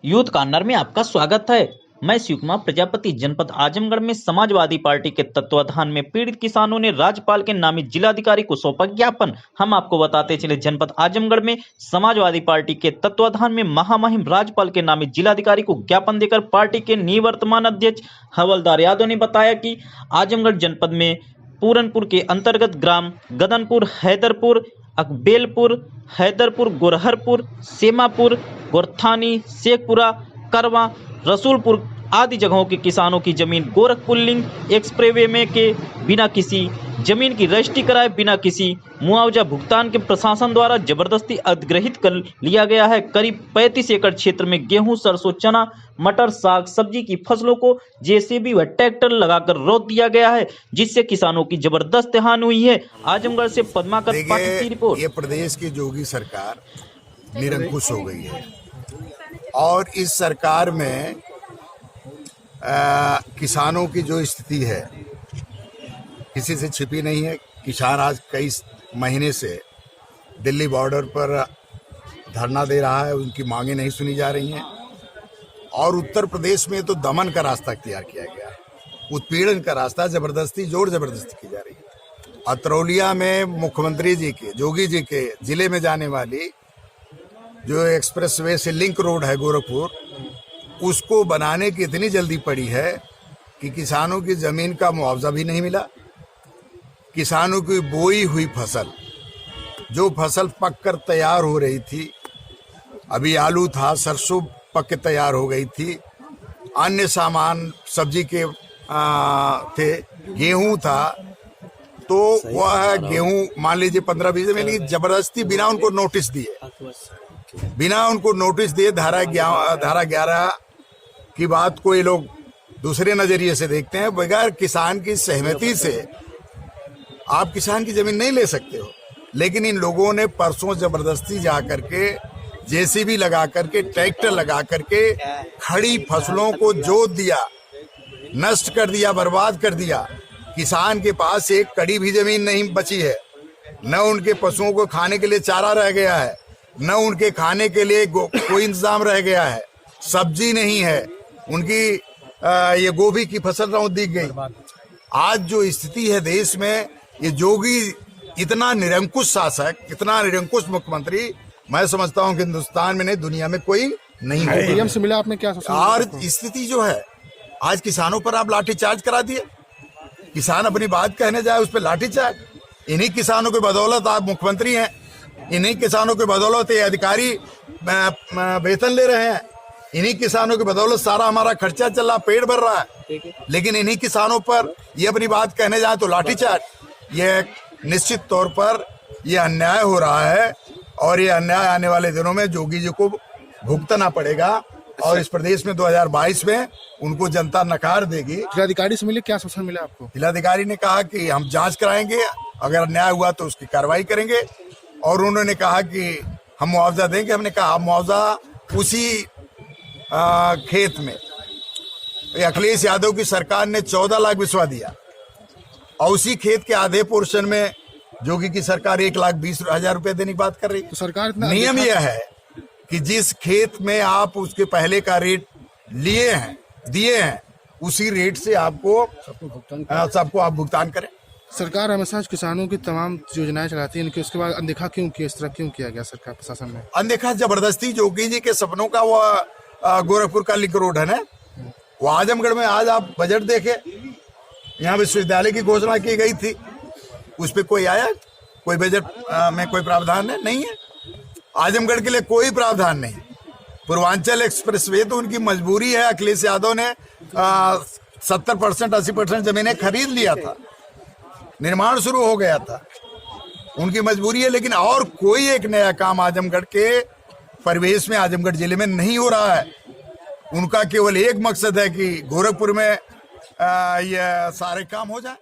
Youth corner में आपका स्वागत है। मैं शिवकुमार प्रजापति। जनपद आजमगढ़ में समाजवादी पार्टी के तत्वाधान में पीड़ित किसानों ने राज्यपाल के नामित जिलाधिकारी को सौंपा ज्ञापन। हम आपको बताते चले, जनपद आजमगढ़ में समाजवादी पार्टी के तत्वाधान में महामहिम राज्यपाल के नामित जिलाधिकारी को ज्ञापन देकर पार्टी के निवर्तमान अध्यक्ष हवलदार यादव ने बताया कि आजमगढ़ जनपद में पूरनपुर के अंतर्गत ग्राम गदनपुर, हैदरपुर, अकबेलपुर, हैदरपुर, गोरहरपुर, सेमापुर, गोरथानी, शेखपुरा, करवा, रसूलपुर आदि जगहों के किसानों की जमीन गोरखपुर लिंक एक्सप्रेसवे में के बिना किसी जमीन की रजिस्ट्री कराए, बिना किसी मुआवजा भुगतान के प्रशासन द्वारा जबरदस्ती अधिग्रहित कर लिया गया है। करीब 35 एकड़ क्षेत्र में गेहूं, सरसों, चना, मटर, साग सब्जी की फसलों को जेसीबी व ट्रैक्टर लगाकर रोक दिया गया है, जिससे किसानों की जबरदस्त हानि हुई है। आजमगढ़ से पद्माकर पाठक की रिपोर्ट। ये प्रदेश की योगी सरकार निरंकुश हो गई है और इस सरकार में किसानों की जो स्थिति है किसी से छिपी नहीं है। किसान आज कई महीने से दिल्ली बॉर्डर पर धरना दे रहा है, उनकी मांगें नहीं सुनी जा रही हैं। और उत्तर प्रदेश में तो दमन का रास्ता अख्तियार किया गया है, उत्पीड़न का रास्ता, जबरदस्ती, जोर जबरदस्ती की जा रही है। अतरौलिया में मुख्यमंत्री जी के, जोगी जी के जिले में जाने वाली जो एक्सप्रेसवे से लिंक रोड है गोरखपुर, उसको बनाने की इतनी जल्दी पड़ी है कि किसानों की जमीन का मुआवजा भी नहीं मिला। किसानों की बोई हुई फसल, जो फसल पक कर तैयार हो रही थी, अभी आलू था, सरसों पक के तैयार हो गई थी, अन्य सामान सब्जी के थे, गेहूं था, तो वह गेहूं मान लीजिए 15-20 में, लेकिन जबरदस्ती बिना उनको नोटिस दिए धारा 11 की बात को ये लोग दूसरे नजरिए से देखते हैं। बगैर किसान की सहमति से आप किसान की जमीन नहीं ले सकते हो। लेकिन इन लोगों ने परसों जबरदस्ती जा करके जेसीबी लगा करके, ट्रैक्टर लगा करके खड़ी फसलों को जोत दिया, नष्ट कर दिया, बर्बाद कर दिया। किसान के पास एक कड़ी भी जमीन नहीं बची है, न उनके पशुओं को खाने के लिए चारा रह गया है, न उनके खाने के लिए कोई इंतजाम रह गया है, सब्जी नहीं है, उनकी ये गोभी की फसल रौंद दी गई। आज जो स्थिति है देश में, ये जोगी इतना निरंकुश शासक, इतना निरंकुश मुख्यमंत्री मैं समझता हूं कि हिंदुस्तान में नहीं, दुनिया में कोई नहीं है। पीएम से मिला आपने क्या? और स्थिति जो है, आज किसानों पर आप लाठीचार्ज करा दिए। किसान अपनी बात कहने जाए उस पर लाठीचार्ज। इन्हीं किसानों की बदौलत आप मुख्यमंत्री हैं, इन्हीं किसानों की बदौलत ये अधिकारी वेतन ले रहे हैं, इन्हीं किसानों की बदौलत सारा हमारा खर्चा चल रहा, पेट भर रहा है। लेकिन इन्हीं किसानों पर ये अपनी बात कहने जाए तो लाठीचार्ज। ये निश्चित तौर पर ये अन्याय हो रहा है और ये अन्याय आने वाले दिनों में जोगी जी को भुगतना पड़ेगा। और इस प्रदेश में 2022 में उनको जनता नकार देगी। जिलाधिकारी से मिले, क्या सूचना मिला आपको? जिलाधिकारी ने कहा कि हम जांच कराएंगे, अगर अन्याय हुआ तो उसकी कार्रवाई करेंगे। और उन्होंने कहा कि हम मुआवजा देंगे। हमने कहा मुआवजा उसी खेत में अखिलेश यादव की सरकार ने 14 लाख बिस्वा दिया और उसी खेत के आधे पोर्शन में जोगी की सरकार 1,20,000 रुपए देने की बात कर रही है। तो सरकार नियम यह है कि जिस खेत में आप उसके पहले का रेट दिए हैं, उसी रेट से आपको सबको आप भुगतान करें। सरकार हमेशा किसानों की तमाम योजनाएं चलाती है, इनकी उसके बाद अनदेखा क्यों किया? इस तरह क्यों किया गया सरकार प्रशासन में? अनदेखा जबरदस्ती, जोगी जी के सपनों का वो गोरखपुर का लिंक रोड है ना, वो आजमगढ़ में आज आप बजट देखे, यहाँ विश्वविद्यालय की घोषणा की गई थी, उस पर कोई आया? कोई बजट में कोई प्रावधान है? नहीं है। आजमगढ़ के लिए कोई प्रावधान नहीं। पूर्वांचल एक्सप्रेसवे तो उनकी मजबूरी है। अखिलेश यादव ने 70% 80% जमीनें खरीद लिया था, निर्माण शुरू हो गया था, उनकी मजबूरी है। लेकिन और कोई एक नया काम आजमगढ़ के परिवेश में, आजमगढ़ जिले में नहीं हो रहा है। उनका केवल एक मकसद है कि गोरखपुर में ये सारे काम हो जाए।